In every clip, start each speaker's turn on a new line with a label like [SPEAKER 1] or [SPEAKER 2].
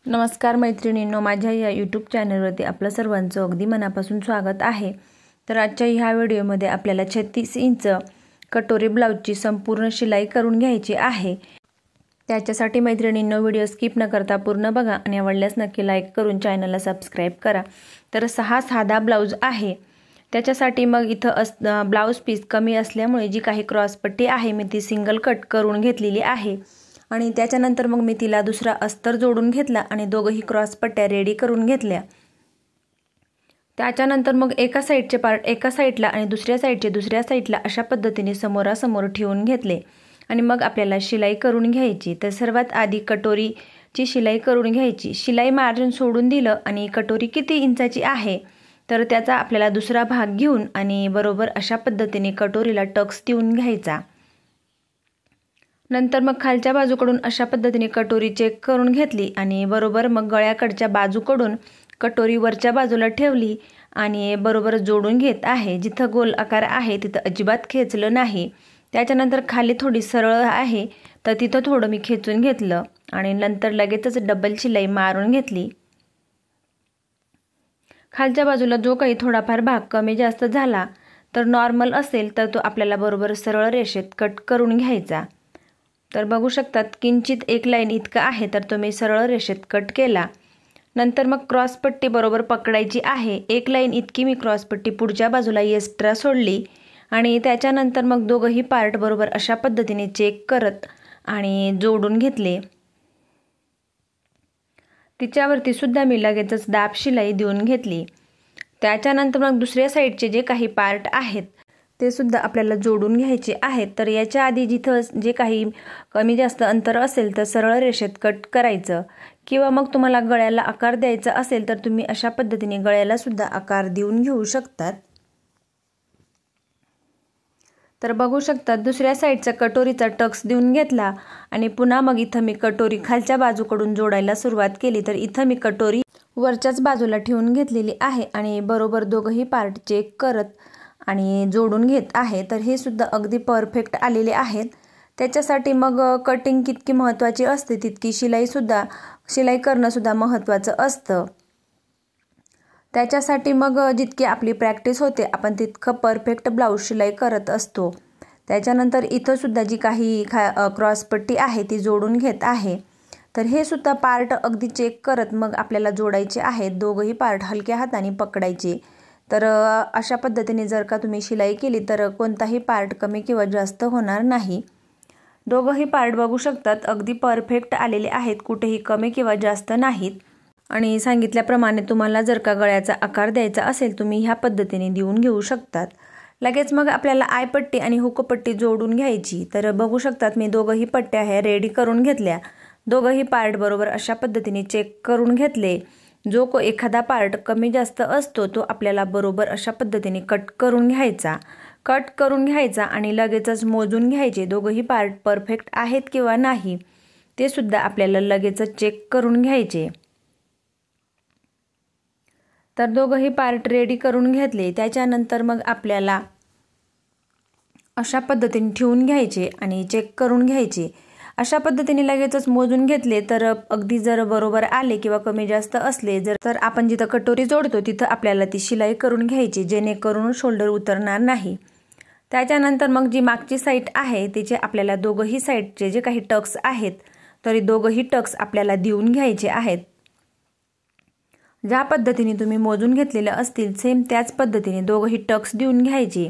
[SPEAKER 1] नमस्कार मैत्रिणींनो, माझ्या या यूट्यूब चॅनलवरती आपलं सर्वांचं अगदी मनापासून स्वागत आहे। तर आजच्या ह्या व्हिडिओमध्ये आपल्याला 36 इंच कटोरी ब्लाउजची संपूर्ण शिलाई करून घ्यायची आहे। त्याच्यासाठी मैत्रिणींनो व्हिडिओ स्किप न करता पूर्ण बघा आणि आवडल्यास नक्की लाईक करून चॅनलला सबस्क्राइब करा। तर साधा ब्लाउज आहे, त्याच्यासाठी मग इथं ब्लाउज पीस कमी असल्यामुळे जी काही क्रॉस पट्टी आहे मी ती सिंगल कट करून घेतलेली आहे आणि त्याच्यानंतर मग मी तिला दुसरा अस्तर जोडून घेतला आणि दोघही क्रॉस पट्ट्या रेडी करून घेतल्या। त्याच्यानंतर मग एका साइडचे पार्ट एका साइडला आणि दुसऱ्या साइडचे दुसऱ्या साइडला अशा पद्धतीने समोरासमोर ठेवून घेतले आणि मग आपल्याला शिलाई करून घ्यायची। तर सर्वात आधी कटोरीची शिलाई करून घ्यायची। शिलाई मार्जिन सोडून दिलं आणि कटोरी किती इंचाची आहे तर त्याचा आपल्याला दुसरा भाग घेऊन आणि बरोबर अशा पद्धतीने कटोरीला टक्स देऊन घ्यायचा। नंतर मग खालच्या बाजूकडून अशा पद्धतीने कटोरी चेक करून घेतली आणि बरोबर मग गळ्याकडच्या बाजूकडून कटोरी वरच्या बाजूला ठेवली आणि बरोबर जोडून घेत आहे। जिथं गोल आकार आहे तिथं अजिबात खेचलं नाही। त्याच्यानंतर खाली थोडी सरळ आहे तर तिथं थोडं मी खेचून घेतलं आणि नंतर लगेचच डबल शिलाई मारून घेतली। खालच्या बाजूला जो काही थोडाफार भाग कमी जास्त झाला तर नॉर्मल असेल तर तो आपल्याला बरोबर सरळ रेषेत कट करून घ्यायचा। तर बघू शकतात किंचित एक लाईन इतका आहे तर तो मी सरळ रेषेत कट केला। नंतर मग क्रॉस पट्टी बरोबर पकडायची आहे। एक लाईन इतकी मी क्रॉस पट्टी पुढच्या बाजूला एक्स्ट्रा सोडली आणि त्याच्यानंतर मग दोघही पार्ट बरोबर अशा पद्धतीने चेक करत आणि जोडून घेतले। तिच्यावरती सुद्धा मी लगेचच दाब शिलाई देऊन घेतली। त्याच्यानंतर मग दुसऱ्या साइडचे जे काही पार्ट आहेत ते सुद्धा आपल्याला जोडून घ्यायचे आहेत। तर याच्या आधी जिथं जे काही कमी जास्त अंतर असेल तर सरळ रेषेत कट करायचं किंवा मग तुम्हाला गळ्याला आकार द्यायचा असेल तर तुम्ही अशा पद्धतीने गळ्याला सुद्धा आकार देऊन घेऊ शकतात। तर बघू शकतात दुसऱ्या साइडचा कटोरीचा टक्स देऊन घेतला आणि पुन्हा मग इथं मी कटोरी खालच्या बाजूकडून जोडायला सुरुवात केली। तर इथं मी कटोरी वरच्याच बाजूला ठेवून घेतलेली आहे आणि बरोबर दोघही पार्ट चेक करत आणि जोडून घेत आहे। तर हे सुद्धा अगदी परफेक्ट आलेले आहेत। त्याच्यासाठी मग कटिंग कितकी महत्त्वाची असते तितकी शिलाई करणं सुद्धा महत्त्वाचं असतं। त्याच्यासाठी मग जितकी आपली प्रॅक्टिस होते आपण तितकं परफेक्ट ब्लाउज शिलाई करत असतो। त्याच्यानंतर इथं सुद्धा जी काही क्रॉस पट्टी आहे ती जोडून घेत आहे। तर हे सुद्धा पार्ट अगदी चेक करत मग आपल्याला जोडायचे आहेत। दोघही पार्ट हलक्या हाताने पकडायचे। तर अशा पद्धतीने जर का तुम्ही शिलाई केली तर कोणताही पार्ट कमी किंवा जास्त होणार नाही। दोघही पार्ट बघू शकतात अगदी परफेक्ट आलेले आहेत, कुठेही कमी किंवा जास्त नाहीत। आणि सांगितल्याप्रमाणे तुम्हाला जर का गळ्याचा आकार द्यायचा असेल तुम्ही ह्या पद्धतीने देऊन घेऊ शकतात। लगेच मग आपल्याला आयपट्टी आणि हुकपट्टी जोडून घ्यायची। तर बघू शकतात मी दोघही पट्ट्या ह्या रेडी करून घेतल्या। दोघही पार्ट बरोबर अशा पद्धतीने चेक करून घेतले। जो एखादा पार्ट कमी जास्त असतो तो आपल्याला बरोबर अशा पद्धतीने कट करून घ्यायचा आणि लगेचच मोजून घ्यायचे। दोघही पार्ट परफेक्ट आहेत किंवा नाही ते सुद्धा आपल्याला लगेचच चेक करून घ्यायचे। तर दोघही पार्ट रेडी करून घेतले। त्याच्यानंतर मग आपल्याला अशा पद्धतीने ठेवून घ्यायचे आणि चेक करून घ्यायचे। अशा पद्धतीने लगेचच मोजून घेतले तर अगदी जर बरोबर आले किंवा कमी जास्त असले तर आपण जिथं कटोरी जोडतो तिथं आपल्याला ती शिलाई करून घ्यायची जेणेकरून शोल्डर उतरणार नाही। त्याच्यानंतर मग जी मागची साइड आहे तिचे आपल्याला दोघही साइडचे जे काही टक्स आहेत तरी दोघही टक्स आपल्याला देऊन घ्यायचे आहेत। ज्या पद्धतीने तुम्ही मोजून घेतलेले असतील सेम त्याच पद्धतीने दोघही टक्स देऊन घ्यायचे।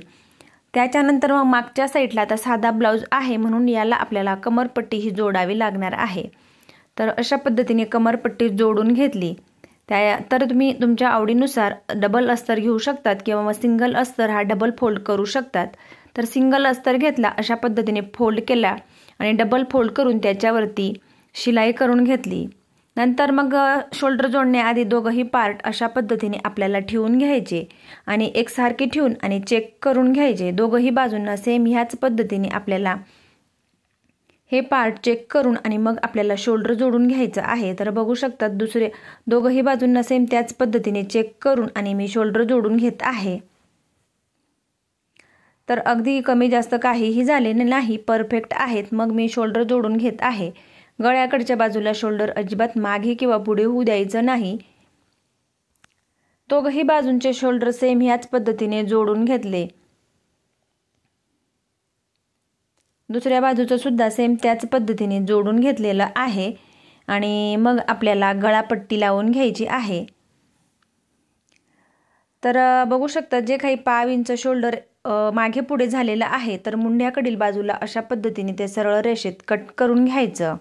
[SPEAKER 1] त्याच्यानंतर मग मागच्या साइडला आता साधा ब्लाउज आहे म्हणून याला आपल्याला कमरपट्टी ही जोडावी लागणार आहे। तर अशा पद्धतीने कमरपट्टी जोडून घेतली। तर तुम्ही तुमच्या आवडीनुसार डबल अस्तर घेऊ शकतात किंवा मग सिंगल अस्तर हा डबल फोल्ड करू शकतात। तर सिंगल अस्तर घेतला, अशा पद्धतीने फोल्ड केला आणि डबल फोल्ड करून त्याच्यावरती शिलाई करून घेतली। नंतर मग शोल्डर जोडण्याआधी दोघही पार्ट अशा पद्धतीने आपल्याला ठेवून घ्यायचे आणि एकसारखे ठेवून आणि चेक करून घ्यायचे। दोघही बाजूंना सेम ह्याच पद्धतीने आपल्याला हे पार्ट चेक करून आणि मग आपल्याला शोल्डर जोडून घ्यायचं आहे। तर बघू शकतात दोघही बाजूंना सेम त्याच पद्धतीने चेक करून आणि मी शोल्डर जोडून घेत आहे। तर अगदी कमी जास्त काहीही झाले नाही, परफेक्ट आहेत। मग मी शोल्डर जोडून घेत आहे गळ्याकडच्या बाजूला शोल्डर अजिबात मागे किंवा पुढे होऊ द्यायचं नाही। दोघही बाजूंचे शोल्डर सेम ह्याच पद्धतीने जोडून घेतले। दुसऱ्या बाजूचं सुद्धा सेम त्याच पद्धतीने जोडून घेतलेलं आहे आणि मग आपल्याला गळापट्टी लावून घ्यायची आहे। तर बघू शकता जे काही 5 इंच शोल्डर मागे पुढे झालेलं आहे, तर मुंड्याकडील बाजूला अशा पद्धतीने ते सरळ रेषेत कट करून घ्यायचं।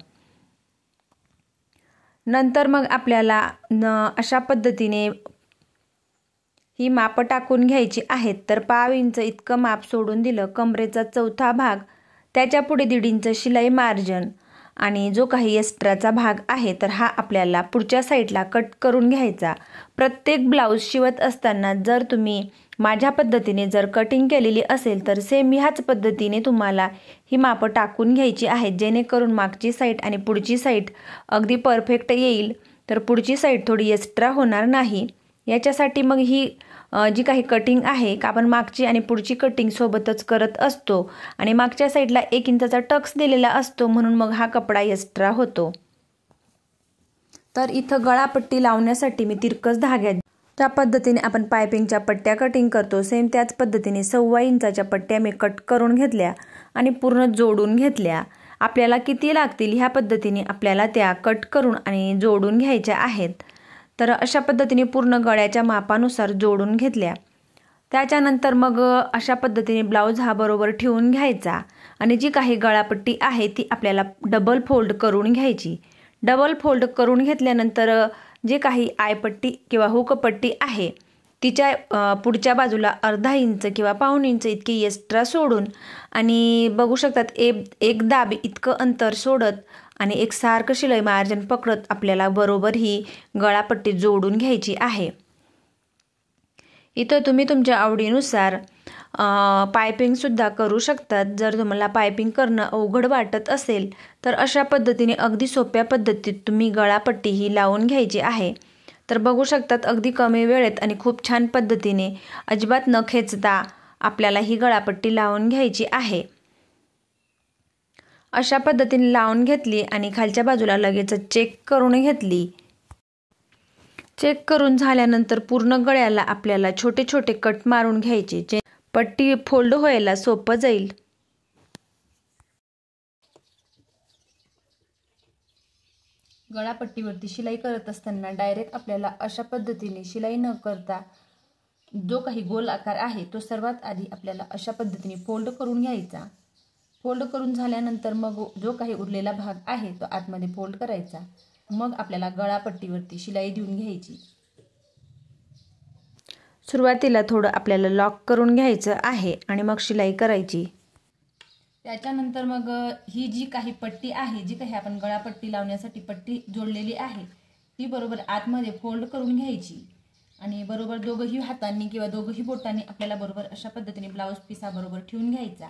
[SPEAKER 1] नंतर मग आपल्याला अशा पद्धतीने ही माप टाकून घ्यायची आहेत। तर 5 इंच इतकं माप सोडून दिलं। कमरेचा चौथा भाग, त्याच्या पुढे 1.5 इंच शिलाई मार्जिन आणि जो काही एक्स्ट्राचा भाग आहे तर हा आपल्याला पुढच्या साईडला कट करून घ्यायचा। प्रत्येक ब्लाऊज शिवत असताना जर तुम्ही माझ्या पद्धतीने जर कटिंग केलेली असेल तर सेम ह्याच पद्धतीने तुम्हाला ही माप टाकून घ्यायची आहेत, जेणेकरून मागची साईड आणि पुढची साईड अगदी परफेक्ट येईल। तर पुढची साईड थोडी एक्स्ट्रा होणार नाही। याच्यासाठी मग ही जी काही कटिंग आहे का आपण मागची आणि पुढची कटिंग सोबतच करत असतो आणि मागच्या साईडला 1 इंचाचा टक्स दिलेला असतो, म्हणून मग हा कपडा एक्स्ट्रा होतो। तर इथं गळापट्टी लावण्यासाठी मी तिरकस धाग्यात त्या पद्धतीने आपण पायपिंगच्या पट्ट्या कटिंग करतो, सेम त्याच पद्धतीने 1.25 इंचाच्या पट्ट्या मी कट करून घेतल्या आणि पूर्ण जोडून घेतल्या। आपल्याला किती लागतील ह्या पद्धतीने आपल्याला त्या कट करून आणि जोडून घ्यायच्या आहेत। तर अशा पद्धतीने पूर्ण गळ्याच्या मापानुसार जोडून घेतल्या। त्याच्यानंतर मग अशा पद्धतीने ब्लाऊज हा बरोबर ठेवून घ्यायचा आणि जी काही गळापट्टी आहे ती आपल्याला डबल फोल्ड करून घ्यायची। डबल फोल्ड करून घेतल्यानंतर जे काही आयपट्टी किंवा हुकपट्टी आहे तिच्या पुढच्या बाजूला 1/2 इंच किंवा 1/4 इंच इतकी एक्स्ट्रा सोडून आणि बघू शकतात एक दाब इतकं अंतर सोडत आणि एकसारखं शिलाई मार्जिन पकडत आपल्याला बरोबर ही गळापट्टी जोडून घ्यायची आहे। इथं तुम्ही तुमच्या आवडीनुसार पायपिंग सुद्धा करू शकतात। जर तुम्हाला पायपिंग करणं अवघड वाटत असेल तर अशा पद्धतीने अगदी सोप्या पद्धतीत तुम्ही गळापट्टी ही लावून घ्यायची आहे। तर बघू शकतात अगदी कमी वेळेत आणि खूप छान पद्धतीने अजिबात न खेचता आपल्याला ही गळापट्टी लावून घ्यायची आहे। अशा पद्धतीने लावून घेतली आणि खालच्या बाजूला लगेच चेक करून घेतली। चेक करून झाल्यानंतर पूर्ण गळ्याला आपल्याला छोटे छोटे कट मारून घ्यायचे, जे पट्टी फोल्ड व्हायला सोपं जाईल। गळापट्टीवरती शिलाई करत असताना डायरेक्ट आपल्याला अशा पद्धतीने शिलाई न करता जो काही गोल आकार आहे तो सर्वात आधी आपल्याला अशा पद्धतीने फोल्ड करून घ्यायचा। फोल्ड करून झाल्यानंतर मग जो काही उरलेला भाग आहे तो आतमध्ये फोल्ड करायचा। मग आपल्याला गळापट्टीवरती शिलाई देऊन घ्यायची। सुरुवातीला थोडं आपल्याला लॉक करून घ्यायचं आहे आणि मग शिलाई करायची। त्याच्यानंतर मग ही जी काही पट्टी आहे, जी काही आपण गळापट्टी लावण्यासाठी पट्टी जोडलेली आहे ती बरोबर आतमध्ये फोल्ड करून घ्यायची आणि बरोबर दोघंही हातांनी किंवा दोघंही बोटांनी आपल्याला बरोबर अशा पद्धतीने ब्लाऊज पीस हा बरोबर ठेवून घ्यायचा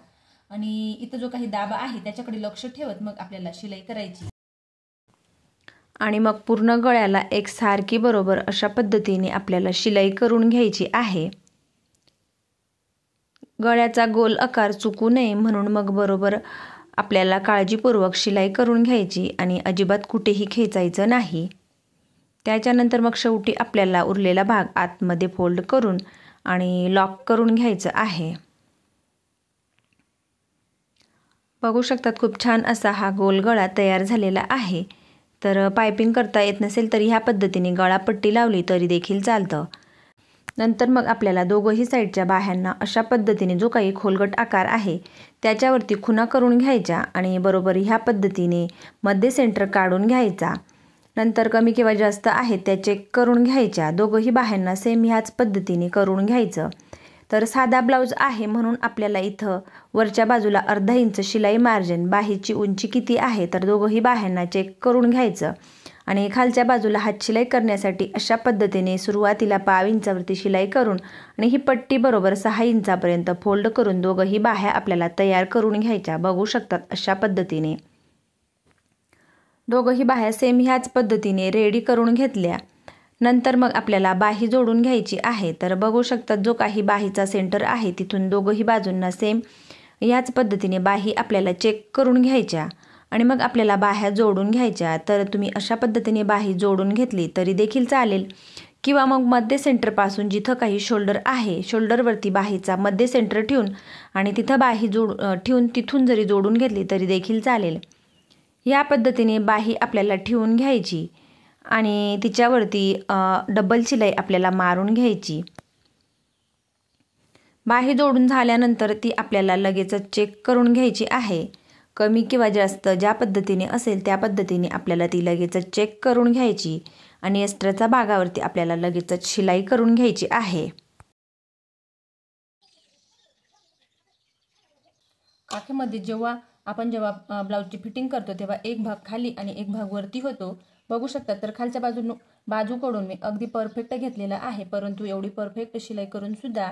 [SPEAKER 1] आणि इथं जो काही दाब आहे त्याच्याकडे लक्ष ठेवत मग आपल्याला शिलाई करायची आणि मग पूर्ण गळ्याला एकसारखी बरोबर अशा पद्धतीने आपल्याला शिलाई करून घ्यायची आहे। गळ्याचा गोल आकार चुकू नये म्हणून मग बरोबर आपल्याला काळजीपूर्वक शिलाई करून घ्यायची आणि अजिबात कुठेही खेचायचं नाही। त्याच्यानंतर मग शेवटी आपल्याला उरलेला भाग आतमध्ये फोल्ड करून आणि लॉक करून घ्यायचं आहे। बघू शकतात खूप छान असा हा गोल गळा तयार झालेला आहे। तर पायपिंग करता येत नसेल तरी ह्या पद्धतीने गळापट्टी लावली तरी देखील चालतं। नंतर मग आपल्याला दोघंही साईडच्या बाह्यांना अशा पद्धतीने जो काही खोलगट आकार आहे त्याच्यावरती खुणा करून घ्यायच्या आणि बरोबर ह्या पद्धतीने मध्ये सेंटर काढून घ्यायचा। नंतर कमी किंवा जास्त आहे त्या चेक करून घ्यायच्या। दोघंही बाह्यांना सेम ह्याच पद्धतीने करून घ्यायचं। तर साधा ब्लाऊज आहे म्हणून आपल्याला इथं वरच्या बाजूला 1/2 इंच शिलाई मार्जिन, बाहीची उंची किती आहे तर दोघंही बाह्यांना चेक करून घ्यायचं आणि खालच्या बाजूला हात शिलाई करण्यासाठी अशा पद्धतीने सुरुवातीला 5 इंचावरती शिलाई करून आणि ही पट्टी बरोबर 6 इंचापर्यंत फोल्ड करून दोघंही बाह्या आपल्याला तयार करून घ्यायच्या। बघू शकतात अशा पद्धतीने दोघंही बाह्या सेम ह्याच पद्धतीने रेडी करून घेतल्या। नंतर मग आपल्याला बाही जोडून घ्यायची आहे। तर बघू शकतात जो काही बाहीचा सेंटर आहे तिथून दोघंही बाजूंना सेम याच पद्धतीने बाही आपल्याला चेक करून घ्यायच्या आणि मग आपल्याला बाह्या जोडून घ्यायच्या। तर तुम्ही अशा पद्धतीने बाही जोडून घेतली तरी देखील चालेल, किंवा मग मध्य सेंटरपासून जिथं काही शोल्डर आहे शोल्डरवरती बाहीचा मध्य सेंटर ठेवून आणि तिथं बाही ठेवून तिथून जरी जोडून घेतली तरी देखील चालेल। या पद्धतीने बाही आपल्याला ठेवून घ्यायची आणि तिच्यावरती डबल शिलाई आपल्याला मारून घ्यायची। बाही जोडून झाल्यानंतर ती आपल्याला लगेच चेक करून घ्यायची आहे। कमी किंवा जास्त ज्या पद्धतीने असेल त्या पद्धतीने आपल्याला ती लगेच चेक करून घ्यायची आणि एक्स्ट्राच्या भागावरती आपल्याला लगेच शिलाई करून घ्यायची आहे।
[SPEAKER 2] आखेमध्ये जेव्हा ब्लाउजची फिटिंग करतो तेव्हा एक भाग खाली आणि एक भाग वरती होतो। बघू शकता तर खालच्या बाजूकडून मी अगदी परफेक्ट घेतलेला आहे, परंतु एवढी परफेक्ट शिलाई करून सुद्धा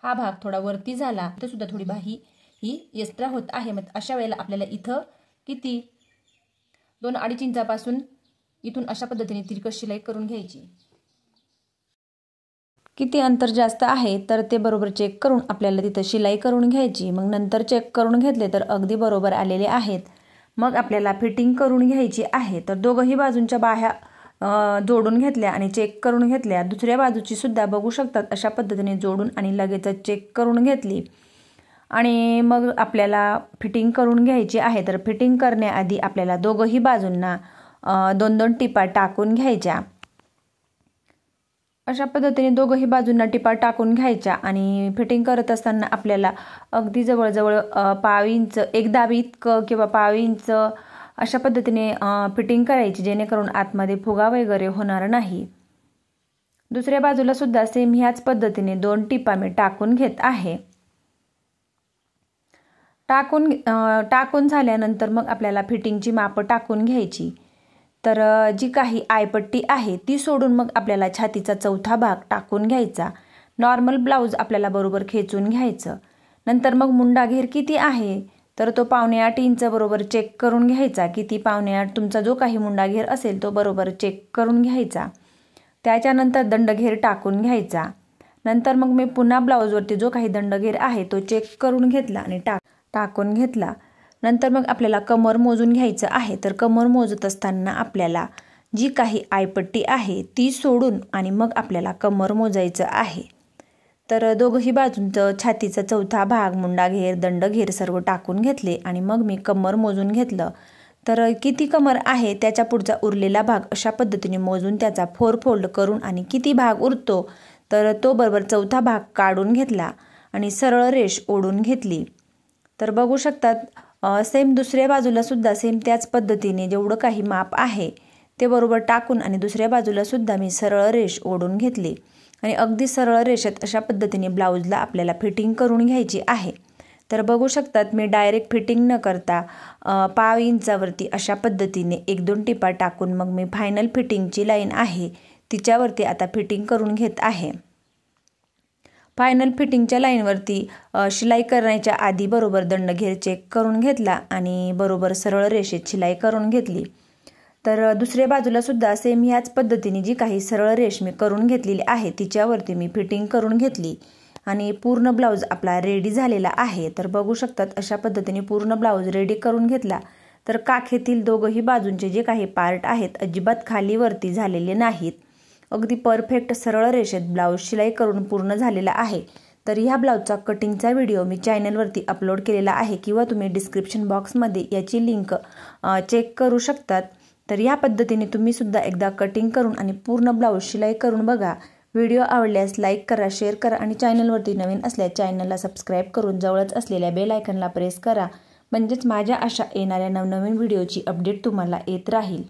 [SPEAKER 2] हा भाग थोडा वरती झाला तर सुद्धा थोडी बाही ही एक्स्ट्रा होत आहे। मग अशा वेळेला आपल्याला इथं किती 2-2.5 इंचापासून इथून अशा पद्धतीने तिरकस शिलाई करून घ्यायची।
[SPEAKER 1] किती अंतर जास्त आहे तर ते बरोबर चेक करून आपल्याला तिथं शिलाई करून घ्यायची। मग नंतर चेक करून घेतले तर अगदी बरोबर आलेले आहेत। मग आपल्याला फिटिंग करून घ्यायची आहे। तर दोघही बाजूंच्या बाह्या जोडून घेतल्या आणि चेक करून घेतल्या। दुसऱ्या बाजूची सुद्धा बघू शकतात अशा पद्धतीने जोडून आणि लगेच चेक करून घेतली आणि मग आपल्याला फिटिंग करून घ्यायची आहे। तर फिटिंग करण्याआधी आपल्याला दोघही बाजूंना 2-2 टिपा टाकून घ्यायच्या। अशा पद्धतीने दोघही बाजूंना टिपा टाकून घ्यायच्या आणि फिटिंग करत असताना आपल्याला अगदी जवळजवळ पाव इंच 1 दाबी इतकं किंवा पाव इंच अशा पद्धतीने फिटिंग करायची, जेणेकरून आतमध्ये फुगा वगैरे होणार नाही। दुसऱ्या बाजूला सुद्धा सेम ह्याच पद्धतीने 2 टिपा मी टाकून घेत आहे। टाकून झाल्यानंतर मग आपल्याला फिटिंगची माप टाकून घ्यायची। तर जी काही आयपट्टी आहे ती सोडून मग आपल्याला छातीचा चौथा भाग टाकून घ्यायचा। नॉर्मल ब्लाउज आपल्याला बरोबर खेचून घ्यायचं। नंतर मग मुंडा घेर किती आहे तर तो 7.5 इंच बरोबर चेक करून घ्यायचा। किती 7.5 तुमचा जो काही मुंडा घेर असेल तो बरोबर चेक करून घ्यायचा। त्याच्यानंतर दंडघेर टाकून घ्यायचा। नंतर मग मी पुन्हा ब्लाउजवरती जो काही दंडघेर आहे तो चेक करून घेतला आणि टाकून घेतला। नंतर मग आपल्याला कमर मोजून घ्यायचं आहे। तर कमर मोजत असताना आपल्याला जी काही आयपट्टी आहे ती सोडून आणि मग आपल्याला कमर मोजायचं आहे। तर दोघही बाजूंचं छातीचा चौथा भाग, मुंडा घेर, दंडघेर सर्व टाकून घेतले आणि मग मी कमर मोजून घेतलं। तर किती कमर आहे त्याच्या पुढचा उरलेला भाग अशा पद्धतीने मोजून त्याचा 4 फोल्ड करून आणि किती भाग उरतो तर तो बरोबर चौथा भाग काढून घेतला आणि सरळ रेष ओढून घेतली। तर बघू शकतात सेम दुसऱ्या बाजूला सुद्धा सेम त्याच पद्धतीने जेवढं काही माप आहे ते बरोबर टाकून आणि दुसऱ्या बाजूला सुद्धा मी सरळ रेष ओढून घेतली आणि अगदी सरळ रेषेत अशा पद्धतीने ब्लाउजला आपल्याला फिटिंग करून घ्यायची आहे। तर बघू शकतात मी डायरेक्ट फिटिंग न करता पाव इंचावरती अशा पद्धतीने 1-2 टिपा टाकून मग मी फायनल फिटिंगची लाईन आहे तिच्यावरती आता फिटिंग करून घेत आहे। फायनल फिटिंगच्या लाईनवरती शिलाई करण्याच्या आधी बरोबर दंडघेर चेक करून घेतला आणि बरोबर सरळ रेषेत शिलाई करून घेतली। तर दुसऱ्या बाजूला सुद्धा सेम ह्याच पद्धतीने जी काही सरळ रेष मी करून घेतलेली आहे तिच्यावरती मी फिटिंग करून घेतली आणि पूर्ण ब्लाउज आपला रेडी झालेला आहे। तर बघू शकतात अशा पद्धतीने पूर्ण ब्लाउज रेडी करून घेतला। तर काखेतील दोघही बाजूंचे जे काही पार्ट आहेत अजिबात खाली वरती झालेले नाहीत। अगदी परफेक्ट सरळ रेषेत ब्लाउज शिलाई करून पूर्ण झालेला आहे। तर ह्या ब्लाउजचा कटिंगचा व्हिडिओ मी चॅनलवरती अपलोड केलेला आहे किंवा तुम्ही डिस्क्रिप्शन बॉक्समध्ये याची लिंक चेक करू शकतात। तर या पद्धतीने तुम्ही सुद्धा एकदा कटिंग करून आणि पूर्ण ब्लाउज शिलाई करून बघा। व्हिडिओ आवडल्यास लाईक करा, शेअर करा आणि चॅनलवरती नवीन असल्यास चॅनलला सबस्क्राईब करून जवळच असलेल्या बेल आयकॉनला प्रेस करा, म्हणजेच माझ्या अशा येणाऱ्या नवनवीन व्हिडिओची अपडेट तुम्हाला येत राहील।